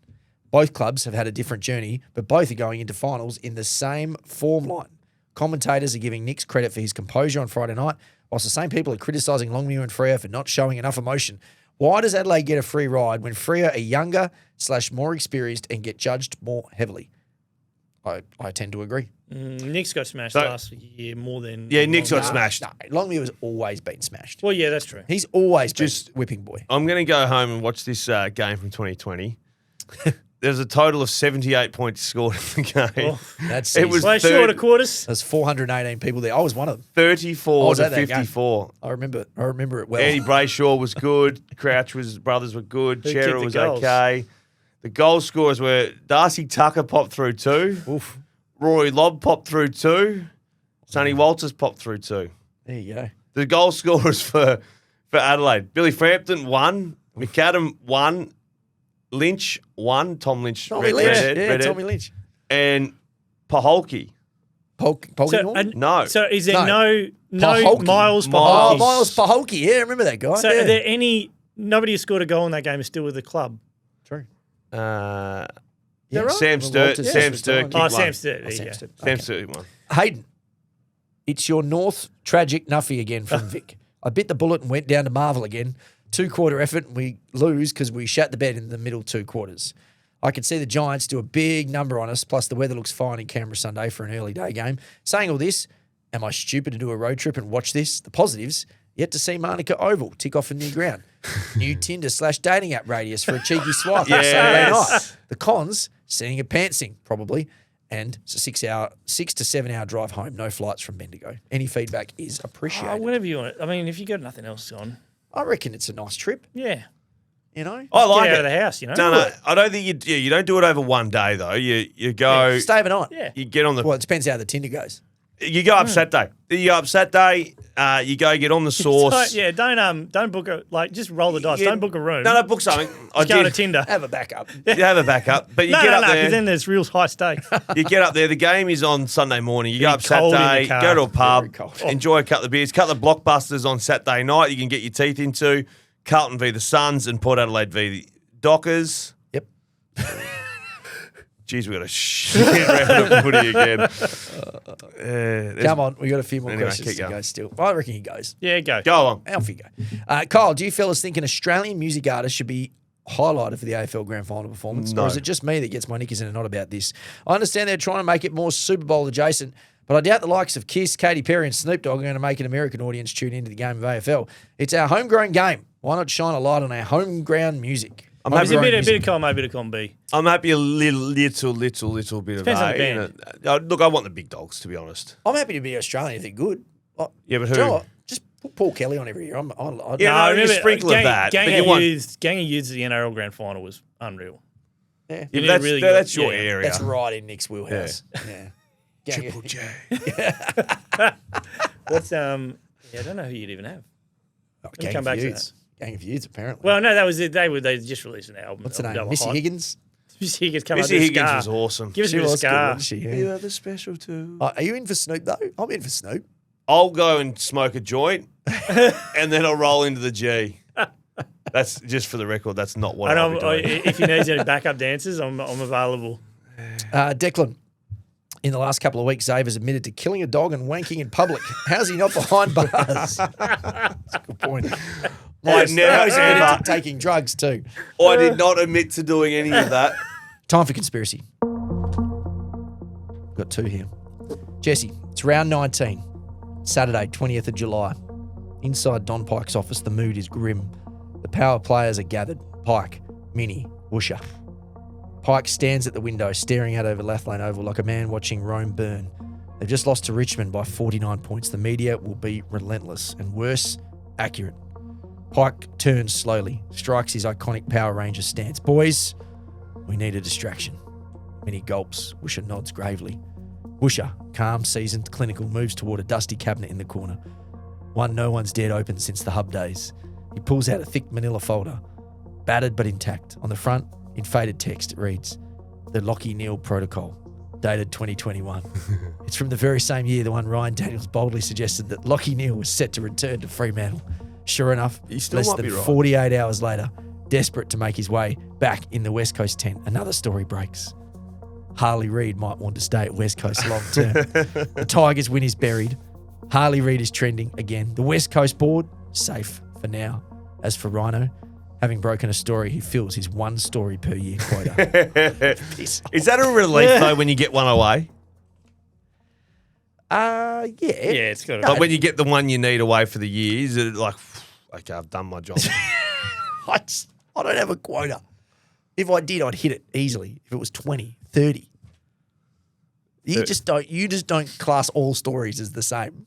Both clubs have had a different journey, but both are going into finals in the same form line. Commentators are giving Nix credit for his composure on Friday night, whilst the same people are criticising Longmuir and Freo for not showing enough emotion. Why does Adelaide get a free ride when Freo are younger / more experienced and get judged more heavily? I tend to agree. Nick's got smashed last year more than. Yeah, Nick's got Longmuir. smashed. No, Longmuir has always been smashed. Well, yeah, that's true. He's always been whipping boy. I'm going to go home and watch this game from 2020. There's a total of 78 points scored in the game. Oh, That's It was Play third- short of quarters. There's 418 people there. I was one of them. 34 was to at that game. 54. I remember it well. Eddie Brayshaw was good. brothers were good. Who kicked Chera the was goals? okay. The goal scorers were Darcy Tucker popped through 2. Oof. Rory Lobb popped through 2. Sonny Walters popped through 2. There you go. The goal scorers for Adelaide: Billy Frampton 1, McAdam 1, Lynch 1, Tom Lynch, Tommy Lynch. redhead, Tommy Lynch. and Paholke. No. So is there No. no Paholke. Miles Oh, Paholke? Miles Paholke. Yeah, I remember that guy. So yeah. are there any? Nobody who scored a goal in that game is still with the club. True. Uh, Yeah, right? Sam Sturt. Walters- Sam yeah. Sturt. kicked Oh, one. Sam Sturt. Oh, There Sam you go. Sturt. Sam Okay. Sturt won. Hayden, it's your North tragic nuffy again from Vic. I bit the bullet and went down to Marvel again. 2-quarter effort and we lose because we shat the bed in the middle 2 quarters. I could see the Giants do a big number on us, plus the weather looks fine in Canberra Sunday for an early day game. Saying all this, am I stupid to do a road trip and watch this? The positives, yet to see Manuka Oval tick off a new ground. New Tinder / dating app radius for a cheeky swipe on Saturday Yes. night. The cons, seeing a pantsing, probably, and it's a 6 to 7 hour drive home. No flights from Bendigo. Any feedback is appreciated. Whatever you want. I mean, if you got nothing else on, I reckon it's a nice trip. yeah. You know, I like Get out it. of the house, you know. No, I don't think you don't do it over one day though. You go, stay overnight. Yeah. you get on the, Well, it depends how the Tinder goes. you go up Saturday. You go up Saturday. You go get on the sauce. Don't book just roll the dice. Yeah. Don't book a room. No, book something. Just go to Tinder. Have a backup. You have a backup, but you No, get up because there. then there's real high stakes. You get up there. The game is on Sunday morning. You go up cold in the Saturday, car. go to a pub, Very cold. enjoy a couple of beers, couple of blockbusters on Saturday night. You can get your teeth into Carlton v the Suns and Port Adelaide v the Dockers. Yep. Jeez, we got a shit round of footy again. Come on, we got a few more Anyway, questions keep to going. go still. I reckon he goes. Yeah, go. Go along. Off you go. Kyle, do you fellas think an Australian music artist should be highlighted for the AFL Grand Final performance? No. Or is it just me that gets my knickers in a knot about this? I understand they're trying to make it more Super Bowl adjacent, but I doubt the likes of Kiss, Katy Perry and Snoop Dogg are going to make an American audience tune into the game of AFL. It's our homegrown game. Why not shine a light on our homegrown music? It's a Homegrown bit music. of column A, bit of column B. I'm happy a little bit of Depends on the A. band. Look, I want the big dogs, to be honest. I'm happy to be Australian if they're good. Yeah, but Do you know who? what? Just put Paul Kelly on every year. Yeah, No, no, you sprinkle of that, Gang but you of want- Youths, Gang of Youths at the NRL Grand Final was unreal. yeah. You did That's, really that's good. your Yeah. area. That's right in Nick's wheelhouse. Yeah. Triple J. What's I don't know who you'd even have. Gang come of back to Youths. Gang of Youths, apparently. Well, no, that was it. They just released an album. What's the name? They were Missy hot. Higgins? Missy Higgins come Missy out Higgins Scar. was awesome. Give us a She bit of was good, Scar. wasn't she? Yeah. You are the special too. Are you in for Snoop, though? I'm in for Snoop. I'll go and smoke a joint, and then I'll roll into the G. That's just for the record. That's not what And I'll be doing. if you need any backup dancers, I'm available. Declan, in the last couple of weeks, Xav has admitted to killing a dog and wanking in public. How's he not behind bars? That's a good point. Now he's admitted to taking drugs, too. I did not admit to doing any of that. Time for conspiracy. Got two here. Jesse, it's round 19, Saturday, 20th of July. Inside Don Pike's office, the mood is grim. The power players are gathered. Pike, Minnie, Woosha. Pike stands at the window, staring out over Lathlane Oval like a man watching Rome burn. They've just lost to Richmond by 49 points. The media will be relentless and worse, accurate. Pike turns slowly, strikes his iconic Power Ranger stance. Boys, we need a distraction. Minnie gulps. Woosha nods gravely. Woosha, calm, seasoned, clinical, moves toward a dusty cabinet in the corner. One no one's dead open since the hub days. He pulls out a thick manila folder, battered but intact. On the front, in faded text, it reads, "The Lachie Neale Protocol, dated 2021. It's from the very same year the one Ryan Daniels boldly suggested that Lachie Neale was set to return to Fremantle. Sure enough, You still less might than be right. 48 hours later, desperate to make his way back in the West Coast tent, another story breaks. Harley Reid might want to stay at West Coast long term. The Tigers win is buried. Harley Reid is trending again. The West Coast board, safe for now. As for Rhino, having broken a story, he fills his one story per year quota. Piss off. Is that a relief, though, when you get one away? Yeah. Yeah, it's got to Like when you get the one you need away for the year, is it like, okay, I've done my job? I don't have a quota. If I did, I'd hit it easily. If it was 20, 30. You just don't class all stories as the same.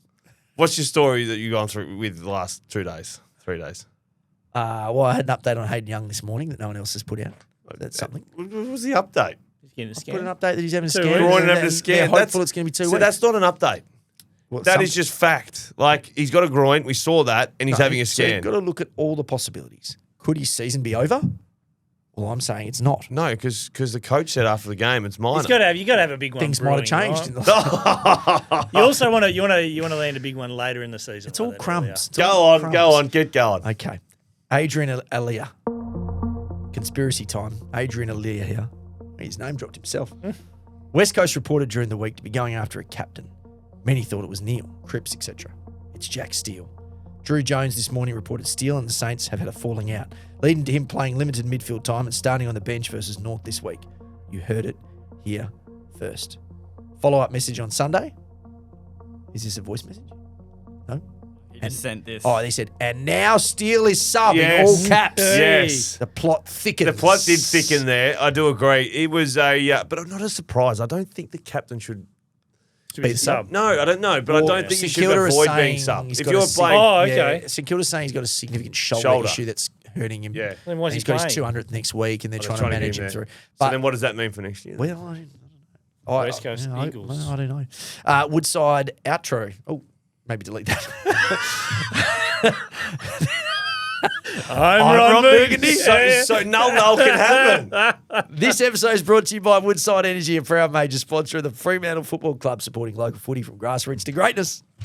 What's your story that you've gone through with the last 2 days, 3 days? Well, I had an update on Hayden Young this morning that no one else has put out. That's something. What was the update? He's getting a Put scan. an update that he's having a 2 scan. weeks. Groin and having a and scan. they're hopeful it's going to be 2 So weeks. that's not an update. Well, That is just fact. Like, he's got a groin. We saw that, and he's having a So scan. you've got to look at all the possibilities. Could his season be over? Well, I'm saying it's not. No, because the coach said after the game it's minor. You got to have a big one. Things might have brewing, changed. right? You also want to land a big one later in the season. It's all like that crumbs. earlier. It's Go all on, crumbs. go on, get going. Okay. Adrian Alia. Conspiracy time. Adrian Alia here. His name dropped himself. West Coast reported during the week to be going after a captain. Many thought it was Neale, Cripps, etc. It's Jack Steele. Drew Jones this morning reported Steele and the Saints have had a falling out, leading to him playing limited midfield time and starting on the bench versus North this week. You heard it here first. Follow-up message on Sunday. Is this a voice message? No? He just sent this. Oh, they said, and now Steele is sub in Yes. all caps. Yes. The plot thickens. The plot did thicken there. I do agree. It was but not a surprise. I don't think the captain should. To be the sub. No, I don't know, but I don't think you should avoid being sub. he's If got you're a playing, Oh, okay. St Kilda's saying he's got a significant shoulder Shoulder. issue that's hurting him. Yeah. Then why is And he's he got his playing? 200th next week, and they're they're trying to get manage him there. through. So But then, what does that mean for next year? well, I don't know. West Coast Eagles. I don't know. Woodside outro. Oh, maybe delete that. I'm Ron Burgundy. So null can happen. This episode is brought to you by Woodside Energy, a proud major sponsor of the Fremantle Football Club, supporting local footy from grassroots to greatness.